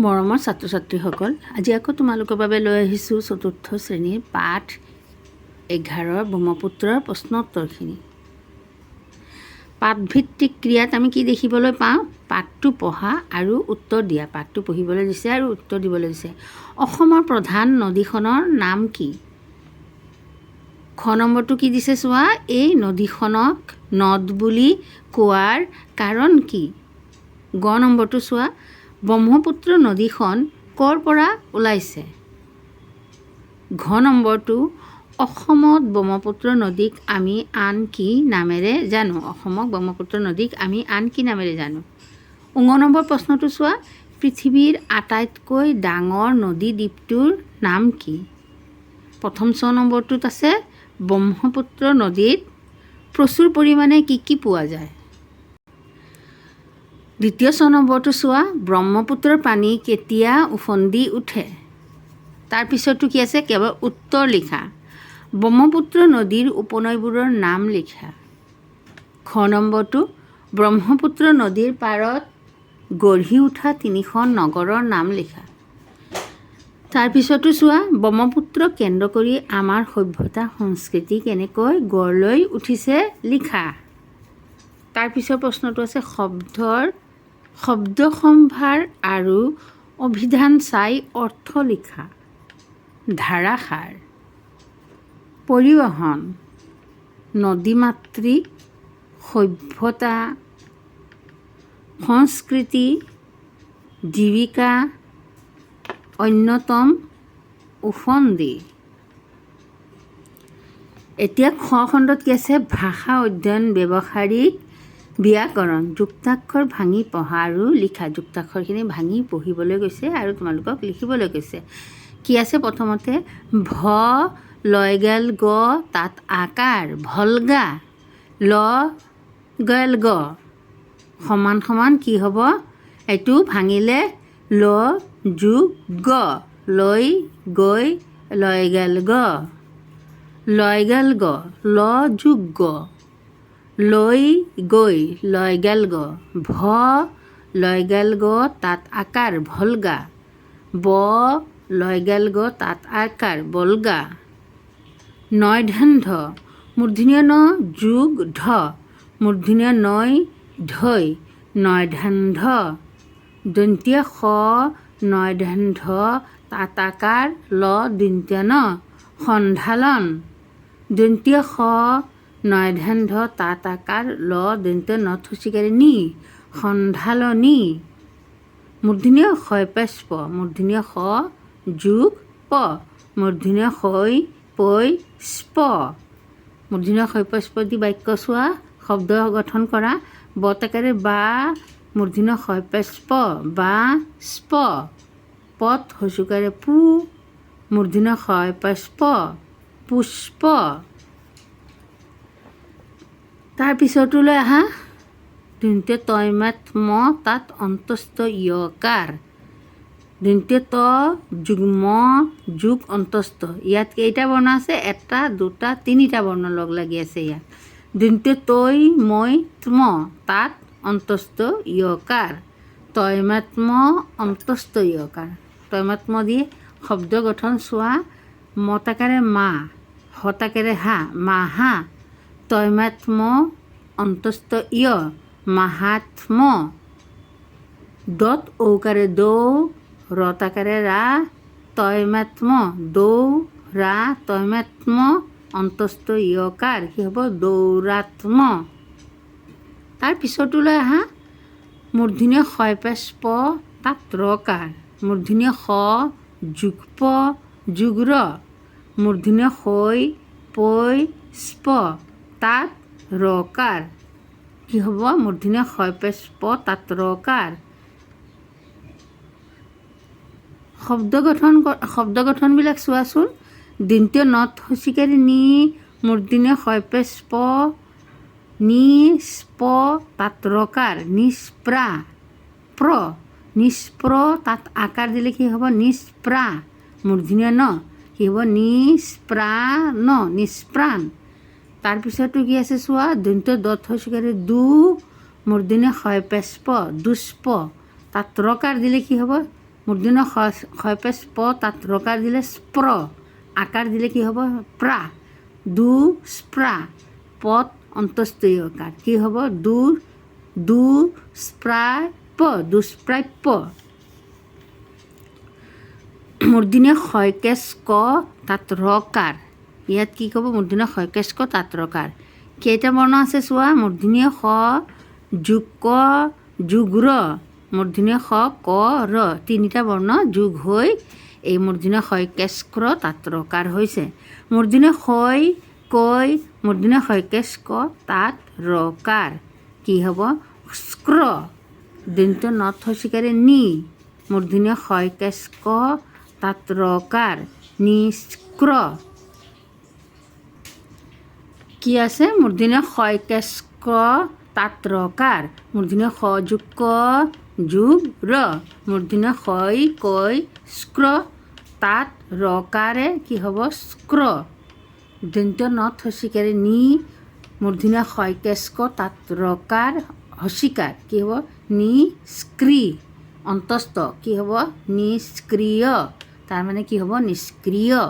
মৰমৰ ছাত্ৰ ছাত্ৰীসকল, আজি আকৌ তোমালোকৰ বাবে লৈ আহিছোঁ ৪ৰ্থ শ্ৰেণীৰ পাঠ ১১ ব্ৰহ্মপুত্ৰৰ প্ৰশ্নোত্তৰখিনি। পাঠভিত্তিক ক্ৰিয়াত আমি কি দেখিবলৈ পাওঁ? পাঠটো পঢ়া আৰু উত্তৰ দিয়া। পাঠটো পঢ়িবলৈ দিছে আৰু উত্তৰ দিবলৈ দিছে। অসমৰ প্ৰধান নদীখনৰ নাম কি? খ নম্বৰটো কি দিছে চোৱা, এই নদীখনক নদ বুলি কোৱাৰ কাৰণ কি? গ নম্বৰটো চোৱা, ব্ৰহ্মপুত্ৰ নদীখন ক'ৰ পৰা ওলাইছে? ঘ নম্বৰটো, অসমত ব্ৰহ্মপুত্ৰ নদীক আমি আন কি নামেৰে জানো? অসমক ব্ৰহ্মপুত্ৰ নদীক আমি আন কি নামেৰে জানো? ঙ নম্বৰ প্ৰশ্নটো চোৱা, পৃথিৱীৰ আটাইতকৈ ডাঙৰ নদী দ্বীপটোৰ নাম কি? প্ৰথম ছ নম্বৰটোত আছে, ব্ৰহ্মপুত্ৰ নদীত প্ৰচুৰ পৰিমাণে কি পোৱা যায়? দ্বিতীয় ছ নম্বৰটো চোৱা, ব্ৰহ্মপুত্ৰৰ পানী কেতিয়া উফন্দি উঠে? তাৰপিছতো কি আছে? কেৱল উত্তৰ লিখা। ব্ৰহ্মপুত্ৰ নদীৰ উপনৈবোৰৰ নাম লিখা। খ নম্বৰটো, ব্ৰহ্মপুত্ৰ নদীৰ পাৰত গঢ়ি উঠা ৩খন নগৰৰ নাম লিখা। তাৰপিছতো চোৱা, ব্ৰহ্মপুত্ৰক কেন্দ্ৰ কৰি আমাৰ সভ্যতা সংস্কৃতি কেনেকৈ গঢ় লৈ উঠিছে লিখা। তাৰপিছৰ প্ৰশ্নটো আছে, শব্দ সম্ভাৰ আৰু অভিধান চাই অৰ্থ লিখা। ধাৰাসাৰ, পৰিবহণ, নদীমাতৃক, সভ্যতা, সংস্কৃতি, জীৱিকা, অন্যতম, উফন্দি। এতিয়া খ খণ্ডত কি আছে? ভাষা অধ্যয়ন, ব্যৱহাৰিক ব্যাকৰণ, যুক্তাক্ষৰ ভাঙি পঢ়া আৰু লিখা। যুক্তাক্ষৰখিনি ভাঙি পঢ়িবলৈ কৈছে আৰু তোমালোকক লিখিবলৈ কৈছে। কি আছে? প্ৰথমতে ভ লয়গাল গ, তাত আকাৰ ভলগা, ল গাল গ সমান সমান কি হ'ব? এইটো ভাঙিলে ল যোগ গ, লৈ গৈ লয়গাল গ, লয়গাল গ, ল যোগ গ, লৈ গৈ লয়গাল গ, ভ লয়গাল গ, তাত আকাৰ ভলগা, ব লয়গাল গ, তাত আকাৰ বলগা। নয়ধান্ধ, মূৰ্ধন্য ন যোগ ধ, মূৰ্ধন্য নয় ধৈ, নয়ধান্ধ। দন্ত্য স নয়ধান্ধ, তাত আকাৰ ল দন্ত্য ন, সন্ধালন। দন্ত্য স নয়ধান্ধ, তাত আকাৰ ল দন্ত্য ন থচিকাৰে নি, সন্ধালনি। মূৰ্ধন্য প, মূৰ্ধন্য স যোগ প, মূৰ্ধন্য হৈ পৈ স্প। মূৰ্ধন্য প দি বাক্য চোৱা, শব্দ গঠন কৰা। বতাকাৰে বা, মূৰ্ধন্য প বা স্প। পথ হচুকাৰে পু, মূৰ্ধন্য প পুষ্প। তাৰপিছৰটোলৈ আহা, দন্ত্য তয়মাত ম, তাত অন্তস্থ য়কাৰ, দন্ত্য ত যোগ ম যোগ অন্তস্থ। ইয়াত কেইটা বৰ্ণ আছে? এটা, দুটা, তিনিটা বৰ্ণ লগ লাগি আছে ইয়াত। দন্ত্য তৈ মই ম, তাত অন্তস্থ য়কাৰ, তয়মাত্ম অন্তস্থ য়কাৰ। তয়মাত্ম দি শব্দ গঠন চোৱা। মতাকাৰে মা, হতাকাৰে হা, মাহা, তয়মাত্ম অন্তস্থ য়, মাহাত্ম। দত ঔকাৰে দৌ, ৰতাকাৰে ৰা, তয়মাত্ম দৌ ৰা, তয়মাত্ম অন্তস্থ য়কাৰ কি হ'ব? দৌৰাত্ম। তাৰপিছৰটোলৈ আহা, মূৰ্ধন্য প, তাত ৰকাৰ, মূৰ্ধন্য স যোগ প যোগ ৰ, মূৰ্ধন্য হৈ পৈ স্প, তাত ৰকাৰ কি হ'ব? মূৰ্ধন্য প, তাত ৰকাৰ। শব্দ গঠনবিলাক চোৱাচোন। দন্ত্য নত হচিকাৰে নি, মূৰ্ধন্য প নি স্প, তাত ৰকাৰ নিস্প্ৰা, প্ৰ নিস্প্ৰ, তাত আকাৰ দিলে কি হ'ব? নিস্প্ৰা। মূৰ্ধন্য ন কি হ'ব? নিস্প্ৰাণ, নিস্প্ৰাণ। তাৰপিছতো কি আছে চোৱা, দন্ত্য দত হচিকাৰে দু, মূৰ্ধন্য প দুষ্প, তাত ৰকাৰ দিলে কি হ'ব? মূৰ্ধন্য ক্ষয় পেশ প তাত ৰকাৰ দিলে স্প্ৰ, আকাৰ দিলে কি হ'ব প্ৰা, দু স্প্ৰা, পত অন্তস্থ য়কাৰ কি হ'ব দু স্প্ৰাপ্য, দুষ্প্ৰাপ্য। মূৰ্ধন্য ক্ষয়কেশ ক তাত ৰকাৰ, ইয়াত কি ক'ব মূৰ্ধন্য ক্ষয়কেশ ক তাত ৰকাৰ। কেইটা বৰ্ণ আছে চোৱা, মূৰ্ধন্য খ যোগ ক যোগ ৰ, মূৰ্ধন্য খ ক ৰ, তিনিটা বৰ্ণ যোগ হৈ এই মূৰ্ধন্য ক্ষয়কেশ ৰ তাত ৰকাৰ হৈছে। মূৰ্ধন্য ক্ষয় কৈ মূৰ্ধন্য ক্ষয়কেশ ক তাত ৰকাৰ কি হ'ব স্ক্ৰ, দন্ত নত হস্যিকাৰে নি, মূৰ্ধন্য ক্ষয়কেশ ক তাত ৰকাৰ নিষ্ক্ৰ। কি আছে মূৰ্ধন্য ক্ষয়কেশ ক তাত ৰকাৰ, মূৰ্ধন্য খ যোগ ক যোগ ৰ, মূৰ্ধন্য ক্ষয় কৈ স্ক্ৰ, তাত ৰকাৰে কি হ'ব স্ক্ৰ, দন্ত নত হস্যিকাৰে নি, মূৰ্ধন্য ক্ষয়কেশ ক তাত ৰকাৰ হস্যিকাৰ কি হ'ব নিষ্ক্ৰি, অন্তস্থ কি হ'ব নিষ্ক্ৰিয়, তাৰমানে কি হ'ব নিষ্ক্ৰিয়।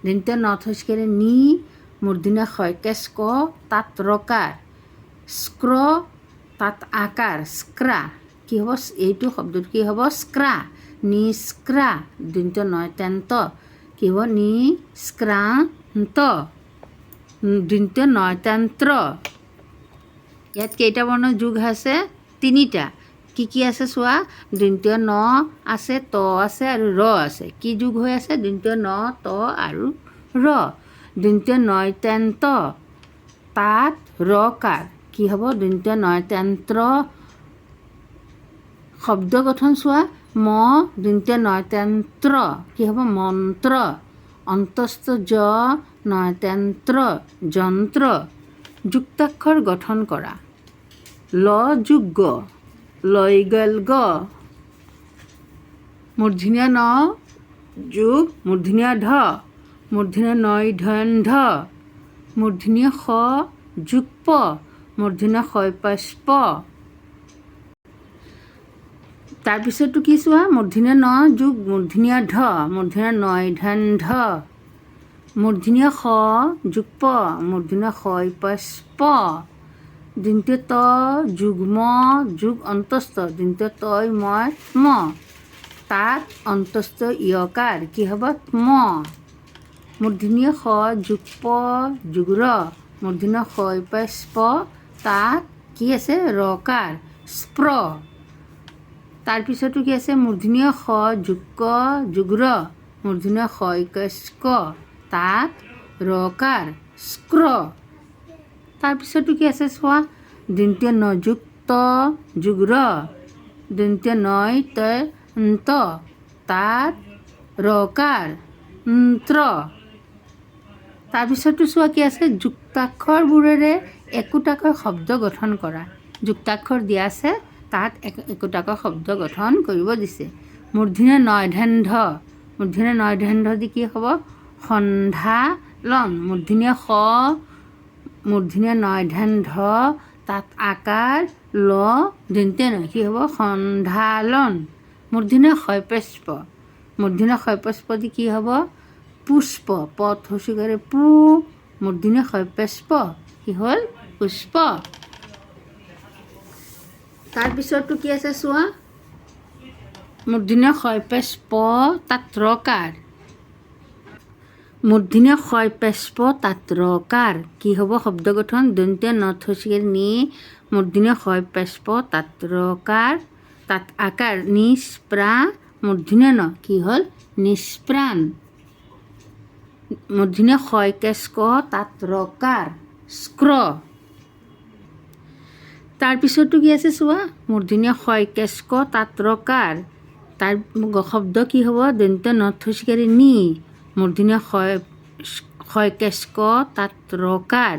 দন্ত নত হস্যিকাৰে নি, মূৰ্ধন্য ক্ষয়কেশ ক তাত ৰকাৰ, স্ক্ৰ তাত আকাৰ স্ক্ৰা কি হ'ব, এইটো শব্দটো কি হ'ব স্ক্ৰা, নিষ্ক্ৰা, দন্ত নয় তেন্ত কি হ'ব নিষ্ক্ৰান্ত, দন্ত নয় তন্ত্ৰ। ইয়াত কেইটা বৰ্ণ যোগ আছে তিনিটা, কি আছে চোৱা, দন্ত ন আছে, ত আছে আৰু ৰ আছে। কি যোগ হৈ আছে দন্ত ন ত আৰু ৰ, দন্ত নয় তেন্ত তাত ৰকাৰ কি হ'ব দন্ত নয় তেন্ত্ৰ। শব্দ গঠন চোৱা, ম দন্ত নয় তেন্ত্ৰ কি হ'ব মন্ত্ৰ, অন্তস্থ জ নয় তেন্ত্ৰ যন্ত্ৰ। যুক্তাক্ষৰ গঠন কৰা, ল যোগ গ, লৈ গল গ, মূৰ্ধন্য ন যোগ মূৰ্ধন্য ধ, মূৰ্ধন্য নয় ধন ধ, মূৰ্ধন্য খ যোগ প, মূৰ্ধন্য ক্ষয় পেশ প। তাৰপিছতো কি চোৱা, মূৰ্ধন্য ন যোগ মূৰ্ধন্য ধ, মূৰ্ধন্য নয় ধন ধ, মূৰ্ধন্য খ যোগ প, মূৰ্ধন্য ক্ষয় পেশ প, দন্ত ত যোগ ম যোগ অন্তস্থ, দন্ত তয় ময় ম, তাত অন্তস্থ ইয়কাৰ কি হ'ব ম, মূৰ্ধন্য খ যোগ প যোগ ৰ, মূৰ্ধন্য ক্ষয় পেশ প, তাত কি আছে ৰকাৰ স্প্ৰ। তাৰপিছতো কি আছে মূৰ্ধন্য খ যোগ ক যোগ ৰ, মূৰ্ধন্য ক্ষয়কেশ ক, তাত ৰকাৰ স্ক্ৰ। তাৰপিছতো কি আছে চোৱা, দন্ত ন যোগ ত যোগ ৰ, দন্ত নয় ত ন্ত, তাত ৰকাৰ ন্ত্ৰ। তাৰপিছতো চোৱা কি আছে, যুক্তাক্ষৰবোৰেৰে একোটাকৈ শব্দ গঠন কৰা। যুক্তাক্ষৰ দিয়া আছে, তাত একোটাকৈ শব্দ গঠন কৰিব দিছে। মূৰ্ধন্য নয় ধন ধ, মূৰ্ধন্য নয় ধন ধ দি কি হ'ব সন্ধালন, মূৰ্ধন্য খ মূৰ্ধন্য নয় ধন ধ, তাত আকাৰ ল দন্ত নয় কি হ'ব সন্ধালন। মূৰ্ধন্য ক্ষয় পেশ প, মূৰ্ধন্য ক্ষয় পেশ প দি কি হ'ব পুষ্প, পথ হস্যিকাৰে পু, মূৰ্ধন্য ক্ষয় পেশ প কি হ'ল পুষ্প। তাৰপিছতো কি আছে চোৱা, মূৰ্ধন্য ক্ষয় পেশ প তাত ৰকাৰ, মূৰ্ধন্য ক্ষয় পেশ প তাত ৰকাৰ কি হ'ব শব্দ গঠন, দন্ত নত হস্যিকাৰে নি, মূৰ্ধন্য ক্ষয় পেশ প তাত ৰকাৰ, তাত আকাৰ নিষ্প্ৰা, মূৰ্ধন্য ন কি হ'ল নিষ্প্ৰাণ, মূৰ্ধন্য ক্ষয়কেশ ক তাত ৰকাৰ স্ক্ৰ। তাৰপিছতো কি আছে চোৱা, মূৰ্ধন্য ক্ষয়কেশ ক তাত ৰকাৰ, তাৰ শব্দ কি হ'ব দন্ত নত হস্যিকাৰে নি, মূৰ্ধন্য ক্ষয়কেশ ক তাত ৰকাৰ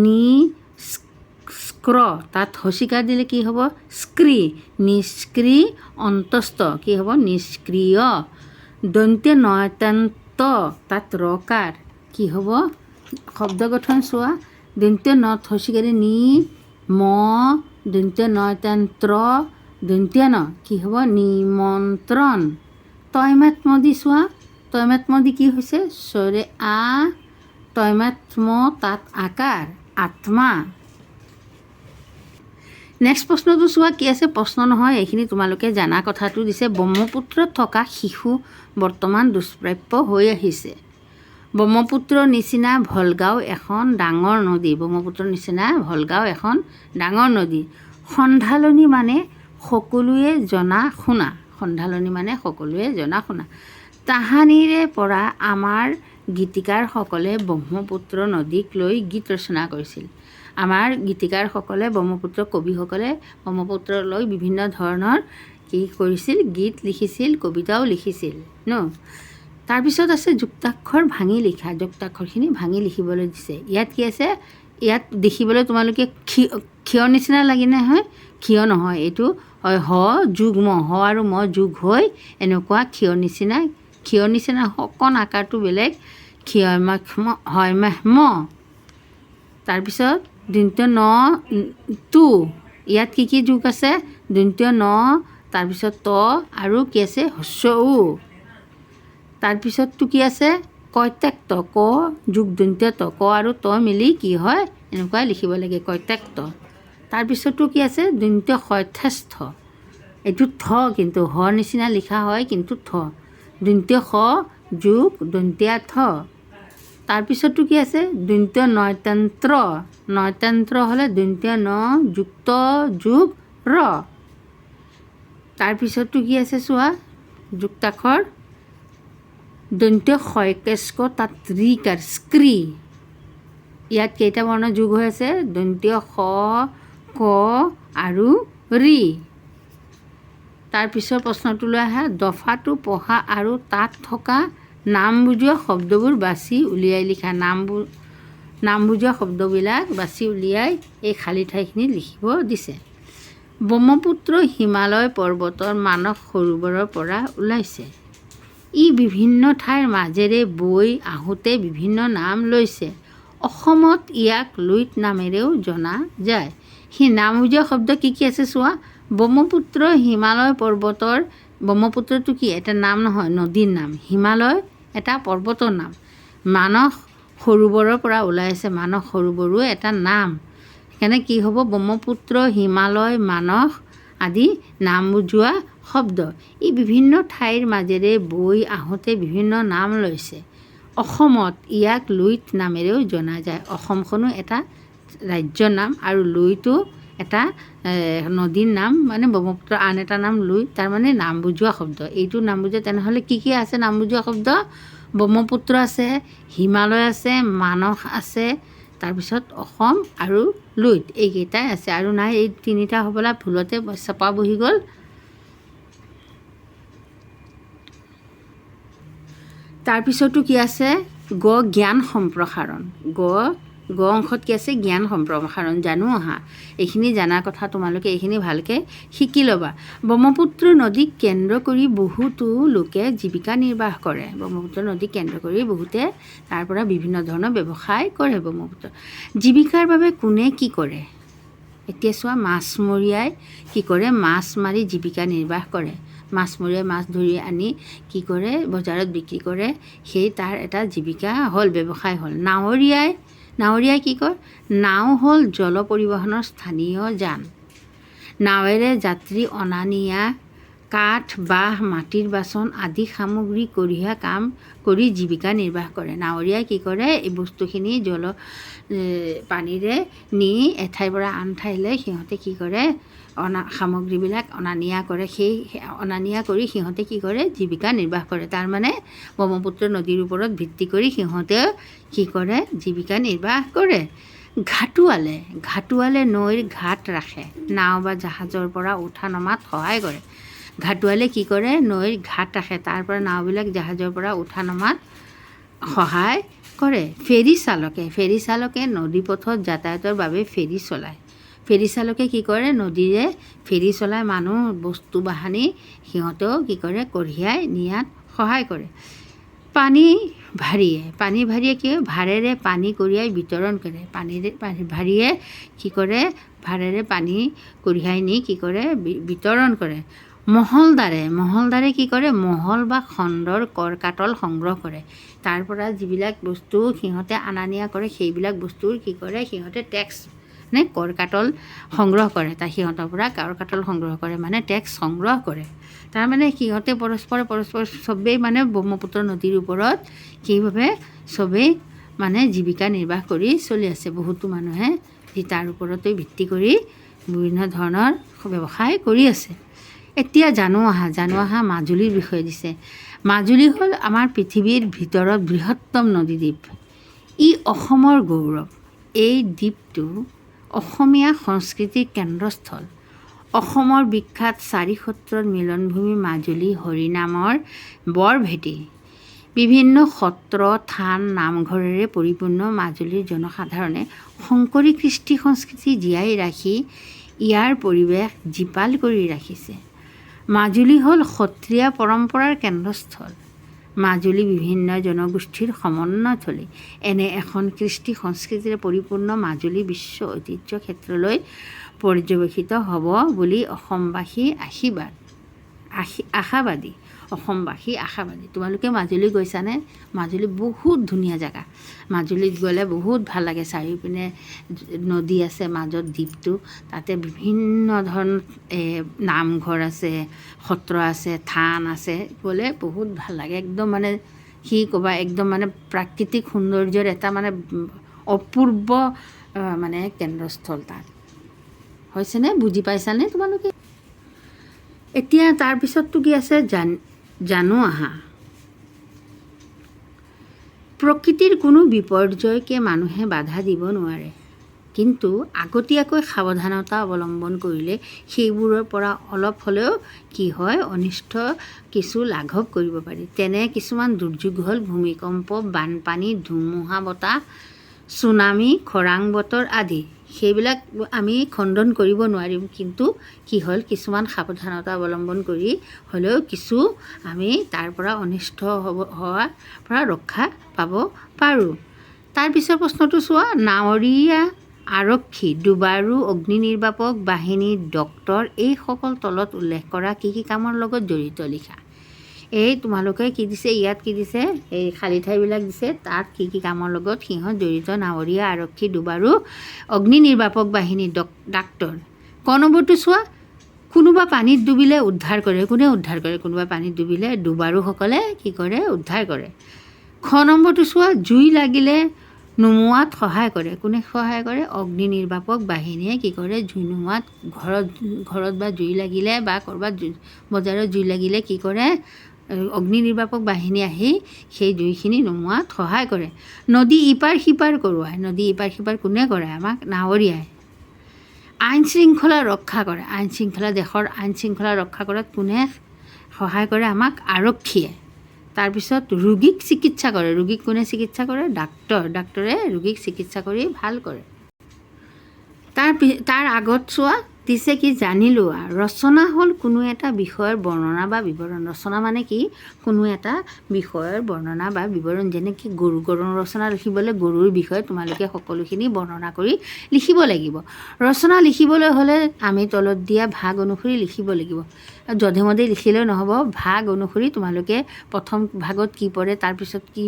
নি স্ক্ৰ, তাত হস্যিকাৰ দিলে কি হ'ব স্ক্ৰি, নিষ্ক্ৰি অন্তস্থ কি হ'ব নিষ্ক্ৰিয়। দন্ত্য নয় তেন্ত তাত ৰকাৰ কি হ'ব শব্দ গঠন চোৱা, দন্ত নত হস্যিকাৰে নি, ম দন্ত নয় তেন্ত্ৰ, দন্ত্য ন কি হ'ব নিমন্ত্ৰণ। তয়মাত্মদি চোৱা, তয়মাত্মদি কি হৈছে? চৰে আ তয়মাত্ম তাত আকাৰ আত্মা। নেক্সট প্ৰশ্নটো চোৱা কি আছে, প্ৰশ্ন নহয়, এইখিনি তোমালোকে জানা কথাটো দিছে। ব্ৰহ্মপুত্ৰত থকা শিশু বৰ্তমান দুষ্প্ৰাপ্য হৈ আহিছে। ব্ৰহ্মপুত্ৰৰ নিচিনা ভলগাঁও এখন ডাঙৰ নদী। ব্ৰহ্মপুত্ৰৰ নিচিনা ভলগাঁও এখন ডাঙৰ নদী। সন্ধালনী মানে সকলোৱে জনা শুনা। সন্ধালনী মানে সকলোৱে জনা শুনা। তাহানিৰে পৰা আমাৰ গীতিকাৰসকলে ব্ৰহ্মপুত্ৰ নদীক লৈ গীত ৰচনা কৰিছিল। আমাৰ গীতিকাৰসকলে ব্ৰহ্মপুত্ৰ কবিসকলে ব্ৰহ্মপুত্ৰক লৈ বিভিন্ন ধৰণৰ কি কৰিছিল? গীত লিখিছিল, কবিতাও লিখিছিল ন। তাৰপিছত আছে যুক্তাক্ষৰ ভাঙি লিখা। যুক্তাক্ষৰখিনি ভাঙি লিখিবলৈ দিছে। ইয়াত কি আছে? ইয়াত দেখিবলৈ তোমালোকে ক্ষীয় নিচিনা লাগেনে? হয়, ক্ষীয় নহয়, এইটো হয় হ যোগ ম, হ আৰু ম যোগ হৈ এনেকুৱা ক্ষীয় নিচিনা অকণ আকাৰটো বেলেগ, ক্ষীয় হয় ম। তাৰপিছত দন্ত্য ন টু, ইয়াত কি কি যোগ আছে? দন্ত্য ন, তাৰপিছত ত আৰু কি আছে? হস্য উ। তাৰপিছততো কি আছে? কৈত্যক্ত, ক যোগ দন্ত্য ত, ক আৰু ত মিলি কি হয়? এনেকুৱা লিখিব লাগে, কৈত্যক্ত। তাৰপিছতো কি আছে? দন্ত্য শঠেষ্ঠ, এইটো থ, কিন্তু হ নিচিনা লিখা হয় কিন্তু থ। দন্ত্য স যোগ দন্ত্যা থ। তাৰপিছতো কি আছে? দন্ত্য নয়তন্ত্ৰ, নয়তন্ত্ৰ হ'লে দন্ত্য ন যুক্ত যোগ ৰ। তাৰপিছতো কি আছে চোৱা? যুক্তাক্ষৰ দন্ত্য শইকেস্ক তাত ৰিকাৰ স্ক্ৰী। ইয়াত কেইটা বৰ্ণ যোগ হৈ আছে? দন্ত্য স, ক আৰু ৰি। তাৰপিছৰ প্ৰশ্নটোলৈ আহা। দফাটো পঢ়া আৰু তাত থকা নাম বুজোৱা শব্দবোৰ বাছি উলিয়াই লিখা। নাম বুজোৱা শব্দবিলাক বাছি উলিয়াই এই খালী ঠাইখিনিত লিখিব দিছে। ব্ৰহ্মপুত্ৰ হিমালয় পৰ্বতৰ মানস সৰোবৰৰ পৰা ওলাইছে। ই বিভিন্ন ঠাইৰ মাজেৰে বৈ আহোঁতে বিভিন্ন নাম লৈছে। অসমত ইয়াক লুইত নামেৰেও জনা যায়। সেই নাম বুজোৱা শব্দ কি কি আছে চোৱা? ব্ৰহ্মপুত্ৰ হিমালয় পৰ্বতৰ, ব্ৰহ্মপুত্ৰটো কি? এটা নাম নহয়, নদীৰ নাম। হিমালয় এটা পৰ্বতৰ নাম। মানস সৰোবৰৰ পৰা ওলাই আছে, মানস সৰোবৰো এটা নাম। সেইকাৰণে কি হ'ব? ব্ৰহ্মপুত্ৰ হিমালয় মানস আদি নাম বুজোৱা শব্দ। ই বিভিন্ন ঠাইৰ মাজেৰে বৈ আহোঁতে বিভিন্ন নাম লৈছে। অসমত ইয়াক লুইত নামেৰেও জনা যায়। অসমখনো এটা ৰাজ্যৰ নাম আৰু লুইটো এটা নদীৰ নাম, মানে ব্ৰহ্মপুত্ৰ আন এটা নাম লুই, তাৰমানে নাম বুজোৱা শব্দ। এইটো নাম বুজোৱা। তেনেহ'লে কি কি আছে নাম বুজোৱা শব্দ? ব্ৰহ্মপুত্ৰ আছে, হিমালয় আছে, মানস আছে, তাৰপিছত অসম আৰু লুইত, এইকেইটাই আছে আৰু নাই। এই তিনিটা হ'বলা ভুলতে ছপা বহি গ'ল। তাৰপিছতো কি আছে? জ্ঞান সম্প্ৰসাৰণ। গ অংশত কি আছে? জ্ঞান সম্প্ৰসাৰণ। জানো আহা, এইখিনি জানাৰ কথা তোমালোকে এইখিনি ভালকৈ শিকি ল'বা। ব্ৰহ্মপুত্ৰ নদীক কেন্দ্ৰ কৰি বহুতো লোকে জীৱিকা নিৰ্বাহ কৰে। ব্ৰহ্মপুত্ৰ নদীক কেন্দ্ৰ কৰি বহুতে তাৰ পৰা বিভিন্ন ধৰণৰ ব্যৱসায় কৰে। ব্ৰহ্মপুত্ৰ জীৱিকাৰ বাবে কোনে কি কৰে? এতিয়া চোৱা, মাছমৰীয়াই কি কৰে? মাছ মাৰি জীৱিকা নিৰ্বাহ কৰে। মাছমৰীয়াই মাছ ধৰি আনি কি কৰে? বজাৰত বিক্ৰী কৰে। সেই তাৰ এটা জীৱিকা হ'ল, ব্যৱসায় হ'ল। নাৱৰীয়াই কি কয়? নাও হ'ল জল পৰিবহণৰ স্থানীয় যান। নাৱেৰে যাত্ৰী অনা নিয়া, কাঠ, বাঁহ, মাটিৰ বাচন আদি সামগ্ৰী কঢ়িয়া কাম কৰি জীৱিকা নিৰ্বাহ কৰে। নাৱৰীয়াই কি কৰে? এই বস্তুখিনি পানীৰে নি এঠাইৰ পৰা আন ঠাইলৈ সিহঁতে কি কৰে? সামগ্ৰীবিলাক অনা নিয়া কৰে। সেই অনা নিয়া কৰি সিহঁতে কি কৰে? জীৱিকা নিৰ্বাহ কৰে। তাৰমানে ব্ৰহ্মপুত্ৰ নদীৰ ওপৰত ভিত্তি কৰি সিহঁতে কি কৰে? জীৱিকা নিৰ্বাহ কৰে। ঘাটুৱালে নৈৰ ঘাট ৰাখে, নাও বা জাহাজৰ পৰা উঠা নমাত সহায় কৰে। ঘাটুৱালে কি কৰে? নৈৰ ঘাট ৰাখে, তাৰ পৰা নাওবিলাক জাহাজৰ পৰা উঠা নমাত সহায় কৰে। ফেৰী চালকে নদীপথত যাতায়াতৰ বাবে ফেৰী চলায়। ফেৰী চালকে কি কৰে? নদীৰে ফেৰী চলাই মানুহ, বস্তু বাহানি সিহঁতেও কি কৰে? কঢ়িয়াই নিয়াত সহায় কৰে। পানী ভাৰীয়ে কি? ভাৰেৰে পানী কঢ়িয়াই বিতৰণ কৰে। ভাৰীয়ে কি কৰে? ভাৰেৰে পানী কঢ়িয়াই নি কি কৰে? বিতৰণ কৰে। মহলদাৰে কি কৰে, মহল বা খণ্ডৰ কৰ কাটল সংগ্ৰহ কৰে। তাৰ পৰা যিবিলাক বস্তু সিহঁতে অনা নিয়া কৰে সেইবিলাক বস্তুৰ কি কৰে, সিহঁতে টেক্স কৰ কাটল সংগ্ৰহ কৰে। সিহঁতৰ পৰা কৰ কাটল সংগ্ৰহ কৰে মানে টেক্স সংগ্ৰহ কৰে। তাৰমানে সিহঁতে পৰস্পৰ চবেই মানে ব্ৰহ্মপুত্ৰ নদীৰ ওপৰত সেইবাবে চবেই মানে জীৱিকা নিৰ্বাহ কৰি চলি আছে। বহুতো মানুহে তাৰ ওপৰতে ভিত্তি কৰি বিভিন্ন ধৰণৰ ব্যৱসায় কৰি আছে। এতিয়া জানো আহা মাজুলীৰ বিষয়ে দিছে। মাজুলী হ'ল আমাৰ পৃথিৱীৰ ভিতৰত বৃহত্তম নদীদ্বীপ। ই অসমৰ গৌৰৱ। এই দ্বীপটো অসমীয়া সংস্কৃতিৰ কেন্দ্ৰস্থল। অসমৰ বিখ্যাত 4 সত্ৰৰ মিলনভূমি মাজুলী হৰিনামৰ বৰভেটি। বিভিন্ন সত্ৰ, থান, নামঘৰেৰে পৰিপূৰ্ণ মাজুলীৰ জনসাধাৰণে শংকৰী কৃষ্টি সংস্কৃতি জীয়াই ৰাখি ইয়াৰ পৰিৱেশ জীপাল কৰি ৰাখিছে। মাজুলী হ'ল সত্ৰীয়া পৰম্পৰাৰ কেন্দ্ৰস্থল। মাজুলী বিভিন্ন জনগোষ্ঠীৰ সমন্বয়থলী। এনে এখন কৃষ্টি সংস্কৃতিৰে পৰিপূৰ্ণ মাজুলী বিশ্ব ঐতিহ্য ক্ষেত্ৰলৈ পৰ্যবেক্ষিত হ'ব বুলি অসমবাসী আশাবাদী। তোমালোকে মাজুলী গৈছানে? মাজুলী বহুত ধুনীয়া জেগা। মাজুলীত গ'লে বহুত ভাল লাগে। চাৰিওপিনে নদী আছে, মাজত দ্বীপটো, তাতে বিভিন্ন ধৰণৰ নামঘৰ আছে, সত্ৰ আছে, থান আছে। গ'লে বহুত ভাল লাগে। একদম মানে কি ক'বা, একদম মানে প্ৰাকৃতিক সৌন্দৰ্যৰ এটা মানে অপূৰ্ব মানে কেন্দ্ৰস্থল তাত। হৈছেনে? বুজি পাইছানে তোমালোকে? এতিয়া তাৰপিছততো কি আছে, জানো আহা। প্ৰকৃতিৰ কোনো বিপৰ্যয়কে মানুহে বাধা দিব নোৱাৰে, কিন্তু আগতীয়াকৈ সাৱধানতা অৱলম্বন কৰিলে সেইবোৰৰ পৰা অলপ হ'লেও কি হয়, অনিষ্ট কিছু লাঘৱ কৰিব পাৰি। তেনে কিছুমান দুৰ্যোগ হ'ল ভূমিকম্প, বানপানী, ধুমুহা বতাহ, চুনামি, খৰাং বতৰ আদি। সেইবিলাক আমি খণ্ডন কৰিব নোৱাৰিম, কিন্তু কি হ'ল, কিছুমান সাৱধানতা অৱলম্বন কৰি হ'লেও কিছু আমি তাৰ পৰা অনিষ্ট হোৱাৰ পৰা ৰক্ষা পাব পাৰোঁ। তাৰপিছৰ প্ৰশ্নটো চোৱা। নাৱৰীয়া, আৰক্ষী, ডুবাৰু, অগ্নি নিৰ্বাপক বাহিনীৰ ডক্তৰ এইসকল তলত উল্লেখ কৰা কি কি কামৰ লগত জড়িত লিখা। এই তোমালোকে কি দিছে, ইয়াত কি দিছে, এই খালী ঠাইবিলাক দিছে, তাত কি কি কামৰ লগত সিহঁত জড়িত। নাৱৰীয়া, আৰক্ষী, ডুবাৰু, অগ্নি নিৰ্বাপক বাহিনী, ডাক্তৰ। ক নম্বৰটো চোৱা। কোনোবা পানীত ডুবিলে উদ্ধাৰ কৰে। কোনে উদ্ধাৰ কৰে? কোনোবা পানীত ডুবিলে ডুবাৰুসকলে কি কৰে? উদ্ধাৰ কৰে। খ নম্বৰটো চোৱা। জুই লাগিলে নুমুৱাত সহায় কৰে। কোনে সহায় কৰে? অগ্নি নিৰ্বাপক বাহিনীয়ে কি কৰে? জুই নুমুৱাত, ঘৰত বা জুই লাগিলে বা ক'ৰবাত বজাৰত জুই লাগিলে কি কৰে? অগ্নি নিৰ্বাপক বাহিনী আহি সেই জুইখিনি নুমুৱাত সহায় কৰে। নদী ইপাৰ সিপাৰ কৰোৱায়। নদী ইপাৰ সিপাৰ কোনে কৰে? আমাক নাৱৰীয়াই। আইন শৃংখলা ৰক্ষা কৰে। দেশৰ আইন শৃংখলা ৰক্ষা কৰাত কোনে সহায় কৰে? আমাক আৰক্ষীয়ে। তাৰপিছত ৰোগীক চিকিৎসা কৰে। ৰোগীক কোনে চিকিৎসা কৰে? ডাক্তৰে ৰোগীক চিকিৎসা কৰি ভাল কৰে। তাৰ আগত চোৱা দিছে কি, জানিলোঁ। ৰচনা হ'ল কোনো এটা বিষয়ৰ বৰ্ণনা বা বিৱৰণ। ৰচনা মানে কি? কোনো এটা বিষয়ৰ বৰ্ণনা বা বিৱৰণ। যেনেকৈ গৰুৰ ৰচনা লিখিবলৈ গৰুৰ বিষয়ে তোমালোকে সকলোখিনি বৰ্ণনা কৰি লিখিব লাগিব। ৰচনা লিখিবলৈ হ'লে আমি তলত দিয়া ভাগ অনুসৰি লিখিব লাগিব। যধে মধে লিখিলেও নহ'ব। ভাগ অনুসৰি তোমালোকে প্ৰথম ভাগত কি পৰে, তাৰপিছত কি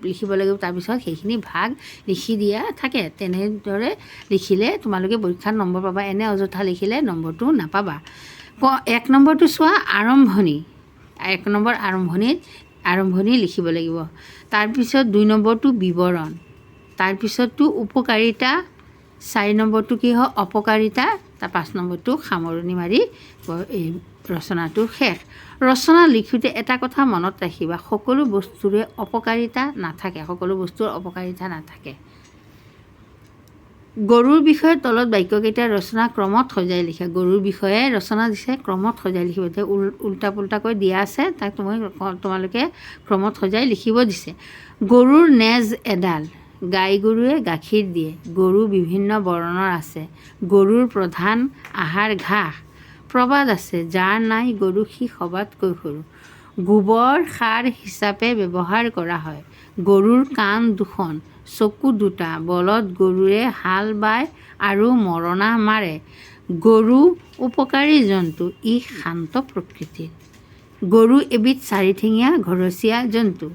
লিখিব লাগিব, তাৰপিছত সেইখিনি ভাগ লিখি দিয়া থাকে। তেনেদৰে লিখিলে তোমালোকে পৰীক্ষাত নম্বৰ পাবা। এনে অযথা লিখিলে নম্বৰটো নাপাবা। 1 নম্বৰটো চোৱা। আৰম্ভণি। 1 নম্বৰ আৰম্ভণি লিখিব লাগিব। তাৰপিছত 2 নম্বৰটো বিৱৰণ। তাৰপিছতটো উপকাৰিতা। 4 নম্বৰটো কি হয়? অপকাৰিতা। 5 নম্বৰটো সামৰণি মাৰি এই ৰচনাটো শেষ। ৰচনা লিখোঁতে এটা কথা মনত ৰাখিবা, সকলো বস্তুৰ অপকাৰিতা নাথাকে। গৰুৰ বিষয়ে তলত বাক্যকেইটা ৰচনা ক্ৰমত সজাই লিখা। গৰুৰ বিষয়ে ৰচনা দিছে, ক্ৰমত সজাই লিখিব। এতিয়া উল্টা পুল্টাকৈ দিয়া আছে, তাক তোমালোকে ক্ৰমত সজাই লিখিব দিছে। গৰুৰ নেজ এডাল। গাই গৰুৱে গাখীৰ দিয়ে। গৰু বিভিন্ন বৰ্ণৰ আছে। গৰুৰ প্ৰধান আহাৰ ঘাঁহ। প্ৰবাদ আছে, যাৰ নাই গৰু সি সবাতকৈ সৰু। গোবৰ সাৰ হিচাপে ব্যৱহাৰ কৰা হয়। গৰুৰ কাণ 2খন, চকু 2টা। বলদ গৰুৰে হাল বায় আৰু মৰণা মাৰে। গৰু উপকাৰী জন্তু, ই শান্ত প্ৰকৃতিৰ। গৰু এবিধ চাৰিঠেঙীয়া ঘৰচীয়া জন্তু।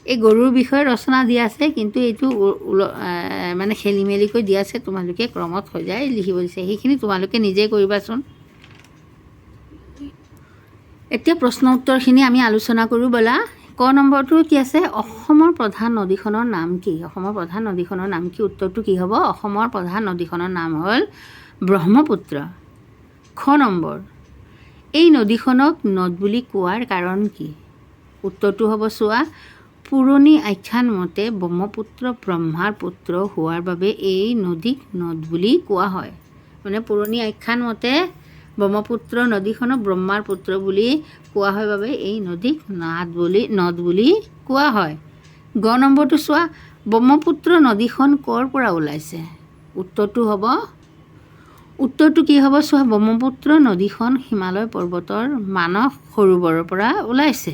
এই গৰুৰ বিষয়ে ৰচনা দিয়া আছে, কিন্তু এইটো মানে খেলি মেলিকৈ দিয়া আছে, তোমালোকে ক্ৰমত সজাই লিখিব দিছে, সেইখিনি তোমালোকে নিজেই কৰিবাচোন। এতিয়া প্ৰশ্ন উত্তৰখিনি আমি আলোচনা কৰোঁ ব'লা। ক নম্বৰটো কি আছে? অসমৰ প্ৰধান নদীখনৰ নাম কি? অসমৰ প্ৰধান নদীখনৰ নাম কি? উত্তৰটো কি হ'ব? অসমৰ প্ৰধান নদীখনৰ নাম হ'ল ব্ৰহ্মপুত্ৰ। খ নম্বৰ, এই নদীখনক নদ বুলি কোৱাৰ কাৰণ কি? উত্তৰটো হ'ব চোৱা, পুৰণি আখ্যান মতে ব্ৰহ্মপুত্ৰ ব্ৰহ্মাৰ পুত্ৰ হোৱাৰ বাবে এই নদীক নদ বুলি কোৱা হয়। মানে পুৰণি আখ্যান মতে ব্ৰহ্মপুত্ৰ নদীখনক ব্ৰহ্মাৰ পুত্ৰ বুলি কোৱা হয় বাবে এই নদীক নদ বুলি কোৱা হয়। গ নম্বৰটো চোৱা, ব্ৰহ্মপুত্ৰ নদীখন ক'ৰ পৰা ওলাইছে? উত্তৰটো কি হ'ব চোৱা, ব্ৰহ্মপুত্ৰ নদীখন হিমালয় পৰ্বতৰ মানস সৰোবৰৰ পৰা ওলাইছে।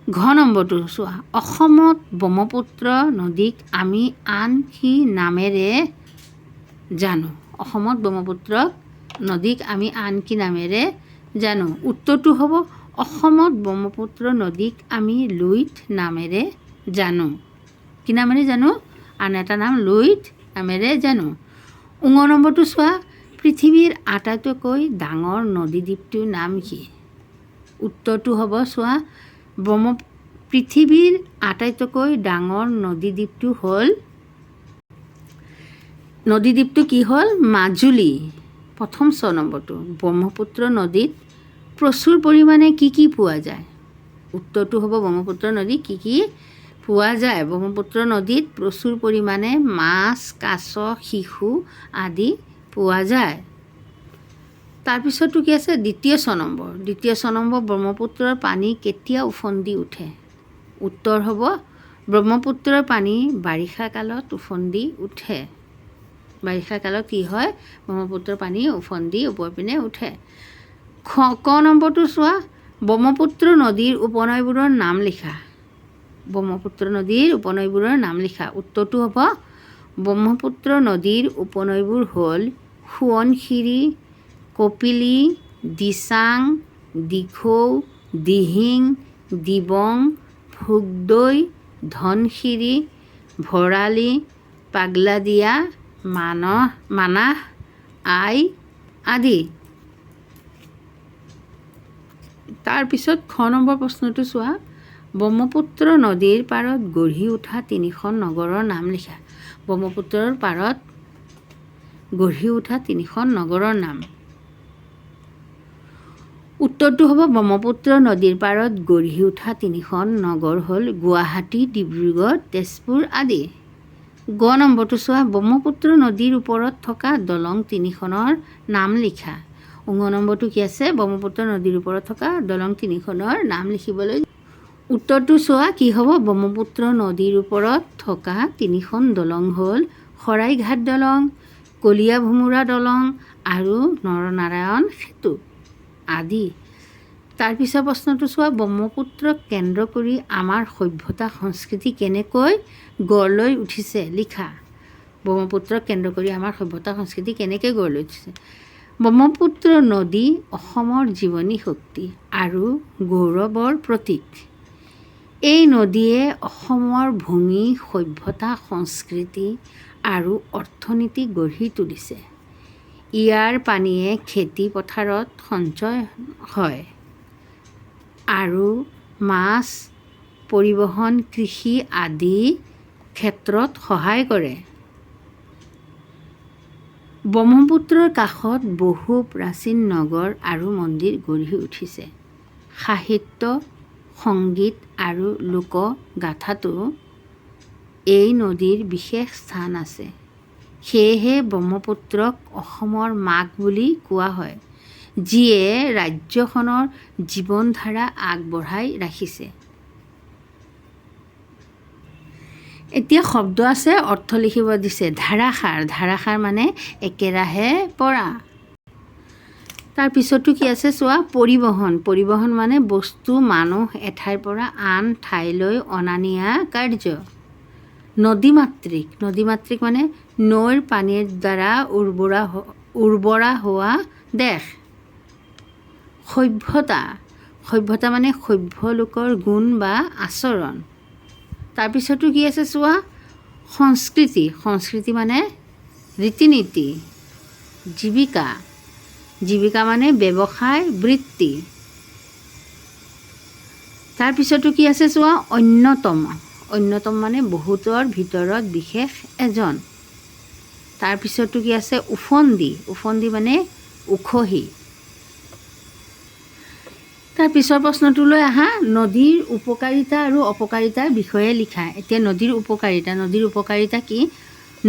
ঘ নম্বৰটো চোৱা, অসমত ব্ৰহ্মপুত্ৰ নদীক আমি আন কি নামেৰে জানো? অসমত ব্ৰহ্মপুত্ৰ নদীক আমি আন কি নামেৰে জানো? উত্তৰটো হ'ব, অসমত ব্ৰহ্মপুত্ৰ নদীক আমি লুইত নামেৰে জানো। কি নামেৰে জানো? আন এটা নাম লুইত নামেৰে জানো। ঙ নম্বৰটো চোৱা, পৃথিৱীৰ আটাইতকৈ ডাঙৰ নদীদ্বীপটোৰ নাম কি? উত্তৰটো হ'ব চোৱা, পৃথিৱীৰ আটাইতকৈ ডাঙৰ নদীদ্বীপটো কি হ'ল? মাজুলী। প্ৰথম ছ নম্বৰটো, ব্ৰহ্মপুত্ৰ নদীত প্ৰচুৰ পৰিমাণে কি কি পোৱা যায়? উত্তৰটো হ'ব, ব্ৰহ্মপুত্ৰ নদীত কি কি পোৱা যায়? ব্ৰহ্মপুত্ৰ নদীত প্ৰচুৰ পৰিমাণে মাছ, কাছ, শিশু আদি পোৱা যায়। তাৰপিছতো কি আছে? দ্বিতীয় ছ নম্বৰ, ব্ৰহ্মপুত্ৰৰ পানী কেতিয়া ওফন্দি উঠে? উত্তৰ হ'ব, ব্ৰহ্মপুত্ৰৰ পানী বাৰিষা কালত ওফন্দি উঠে। বাৰিষা কালত কি হয়? ব্ৰহ্মপুত্ৰৰ পানী ওফন্দি ওপৰ পিনে উঠে। ক নম্বৰটো চোৱা, ব্ৰহ্মপুত্ৰ নদীৰ উপনৈবোৰৰ নাম লিখা। ব্ৰহ্মপুত্ৰ নদীৰ উপনৈবোৰৰ নাম লিখা। উত্তৰটো হ'ব, ব্ৰহ্মপুত্ৰ নদীৰ উপনৈবোৰ হ'ল সোৱণশিৰি, কপিলী, দিচাং, দিখৌ, দিহিং, দিবং, ভোগদৈ, ধনশিৰি, ভৰালী, পাগলাদিয়া, মানাহ, আই আদি। তাৰপিছত খ নম্বৰ প্ৰশ্নটো চোৱা, ব্ৰহ্মপুত্ৰ নদীৰ পাৰত গঢ়ি উঠা তিনিখন নগৰৰ নাম লিখা। ব্ৰহ্মপুত্ৰৰ পাৰত গঢ়ি উঠা তিনিখন নগৰৰ নাম। উত্তৰটো হ'ব, ব্ৰহ্মপুত্ৰ নদীৰ পাৰত গঢ়ি উঠা তিনিখন নগৰ হ'ল গুৱাহাটী, ডিব্ৰুগড়, তেজপুৰ আদি। গ নম্বৰটো চোৱা, ব্ৰহ্মপুত্ৰ নদীৰ ওপৰত থকা দলং তিনিখনৰ নাম লিখা। ঙ নম্বৰটো কি আছে? ব্ৰহ্মপুত্ৰ নদীৰ ওপৰত থকা দলং তিনিখনৰ নাম লিখিবলৈ। উত্তৰটো চোৱা, কি হ'ব? ব্ৰহ্মপুত্ৰ নদীৰ ওপৰত থকা তিনিখন দলং হ'ল শৰাইঘাট দলং, কলীয়াভোমোৰা দলং আৰু নৰনাৰায়ণ সেতু আদি। তাৰপিছৰ প্ৰশ্নটো চোৱা, ব্ৰহ্মপুত্ৰক কেন্দ্ৰ কৰি আমাৰ সভ্যতা সংস্কৃতি কেনেকৈ গঢ় লৈ উঠিছে? লিখা। ব্ৰহ্মপুত্ৰক কেন্দ্ৰ কৰি আমাৰ সভ্যতা সংস্কৃতি কেনেকৈ গঢ় লৈ উঠিছে? ব্ৰহ্মপুত্ৰ নদী অসমৰ জীৱনী শক্তি আৰু গৌৰৱৰ প্ৰতীক। এই নদীয়ে অসমৰ ভূমি, সভ্যতা, সংস্কৃতি আৰু অৰ্থনীতি গঢ়ি তুলিছে। ইয়াৰ পানীয়ে খেতি পথাৰত সঞ্চয় হয় আৰু মাছ, পৰিবহণ, কৃষি আদি ক্ষেত্ৰত সহায় কৰে। ব্ৰহ্মপুত্ৰৰ কাষত বহু প্ৰাচীন নগৰ আৰু মন্দিৰ গঢ়ি উঠিছে। সাহিত্য, সংগীত আৰু লোকগাথাতো এই নদীৰ বিশেষ স্থান আছে। সেয়েহে ব্ৰহ্মপুত্ৰক অসমৰ মাক বুলি কোৱা হয়, যিয়ে ৰাজ্যখনৰ জীৱনধাৰা আগবঢ়াই ৰাখিছে। এতিয়া শব্দ আছে, অৰ্থ লিখিব দিছে। ধাৰাসাৰ মানে একেৰাহে পৰা। তাৰপিছতো কি আছে চোৱা, পৰিবহণ মানে বস্তু, মানুহ এঠাইৰ পৰা আন ঠাইলৈ অনা নিয়া কাৰ্য। নদীমাতৃক মানে নৈৰ পানীৰ দ্বাৰা উৰ্বৰা হোৱা দেশ। সভ্যতা, সভ্যতা মানে সভ্য লোকৰ গুণ বা আচৰণ। তাৰপিছতো কি আছে চোৱা, সংস্কৃতি, সংস্কৃতি মানে ৰীতি নীতি। জীৱিকা, জীৱিকা মানে ব্যৱসায় বৃত্তি। তাৰপিছতো কি আছে চোৱা, অন্যতম, অন্যতম মানে বহুতৰ ভিতৰত বিশেষ এজন। তাৰপিছতো কি আছে, উফন্দি, উফন্দি মানে উখহি। তাৰ পিছৰ প্ৰশ্নটোলৈ আহা, নদীৰ উপকাৰিতা আৰু অপকাৰিতাৰ বিষয়ে লিখা। এতিয়া নদীৰ উপকাৰিতা, নদীৰ উপকাৰিতা কি?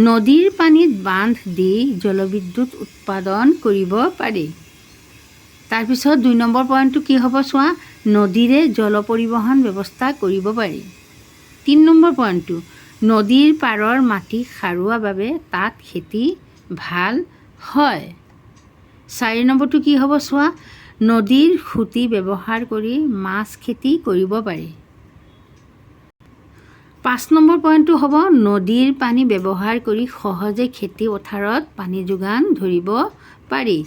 নদীৰ পানীত বান্ধ দি জলবিদ্যুৎ উৎপাদন কৰিব পাৰি। তাৰপিছত 2 নম্বৰ পইণ্টটো কি হ'ব চোৱা, নদীৰে জল পৰিবহণ ব্যৱস্থা কৰিব পাৰি। 3 নম্বৰ পইণ্টটো, নদীৰ পাৰৰ মাটি সাৰুৱা বাবে তাত খেতি ভাল হয়। 4 নম্বৰটো কি হ'ব চোৱা, নদীৰ সুঁতি ব্যৱহাৰ কৰি মাছ খেতি কৰিব পাৰি। 5 নম্বৰ পইণ্টটো হ'ব, নদীৰ পানী ব্যৱহাৰ কৰি সহজে খেতি পথাৰত পানী যোগান ধৰিব পাৰি।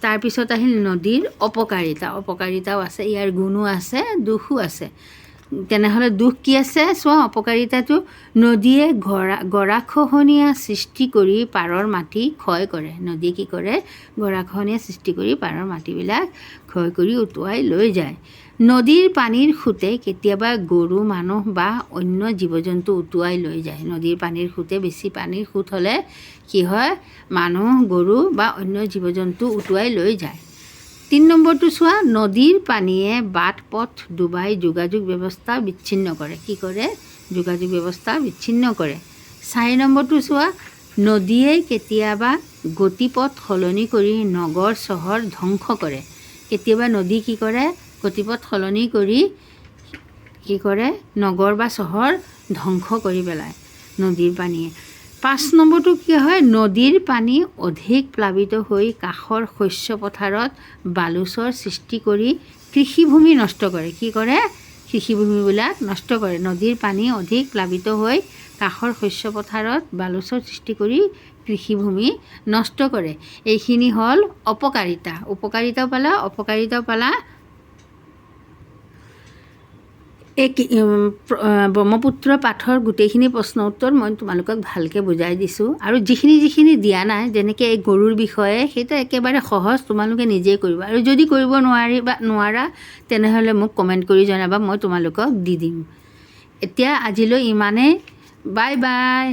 তাৰপিছত আহিল নদীৰ অপকাৰিতা, অপকাৰিতাও আছে, ইয়াৰ গুণো আছে দোষো আছে। তেনেহ'লে দোষ কি আছে চোৱা, অপকাৰিতাটো, নদীয়ে গৰাখহনীয়া সৃষ্টি কৰি পাৰৰ মাটি ক্ষয় কৰে। নদীয়ে কি কৰে, গৰাখহনীয়া সৃষ্টি কৰি পাৰৰ মাটিবিলাক ক্ষয় কৰি উটুৱাই লৈ যায়। নদীৰ পানীৰ সোঁতে কেতিয়াবা গৰু, মানুহ বা অন্য জীৱ জন্তু উটুৱাই লৈ যায়। নদীৰ পানীৰ সোঁতে, বেছি পানীৰ সোঁত হ'লে কি হয়, মানুহ, গৰু বা অন্য জীৱ জন্তু উটুৱাই লৈ যায়। 3 নম্বৰটো চোৱা, নদীৰ পানীয়ে বাট পথ ডুবাই যোগাযোগ ব্যৱস্থা বিচ্ছিন্ন কৰে। কি কৰে, যোগাযোগ ব্যৱস্থা বিচ্ছিন্ন কৰে। 4 নম্বৰটো চোৱা, নদীয়ে কেতিয়াবা গতিপথ সলনি কৰি নগৰ চহৰ ধ্বংস কৰে। কেতিয়াবা নদী কি কৰে, গতিপথ সলনি কৰি কি কৰে, নগৰ বা চহৰ ধ্বংস কৰি পেলায় নদীৰ পানীয়ে। 5 নম্বৰটো কি হয়, নদীৰ পানী অধিক প্লাবিত হৈ কাষৰ শস্য পথাৰত বালুচৰ সৃষ্টি কৰি কৃষিভূমি নষ্ট কৰে। কি কৰে, কৃষিভূমিবিলাক নষ্ট কৰে। নদীৰ পানী অধিক প্লাবিত হৈ কাষৰ শস্য পথাৰত বালুচৰ সৃষ্টি কৰি কৃষিভূমি নষ্ট কৰে। এইখিনি হ'ল অপকাৰিতা। উপকাৰিতাও পালা, অপকাৰিতাও পালা। এই ব্ৰহ্মপুত্ৰ পাঠৰ গোটেইখিনি প্ৰশ্ন উত্তৰ মই তোমালোকক ভালকৈ বুজাই দিছোঁ। আৰু যিখিনি দিয়া নাই, যেনেকৈ এই গৰুৰ বিষয়ে, সেইটো একেবাৰে সহজ, তোমালোকে নিজেই কৰিবা। আৰু যদি কৰিব নোৱাৰা তেনেহ'লে মোক কমেণ্ট কৰি জনাবা, মই তোমালোকক দি দিম। এতিয়া আজিলৈ ইমানেই, বাই বাই।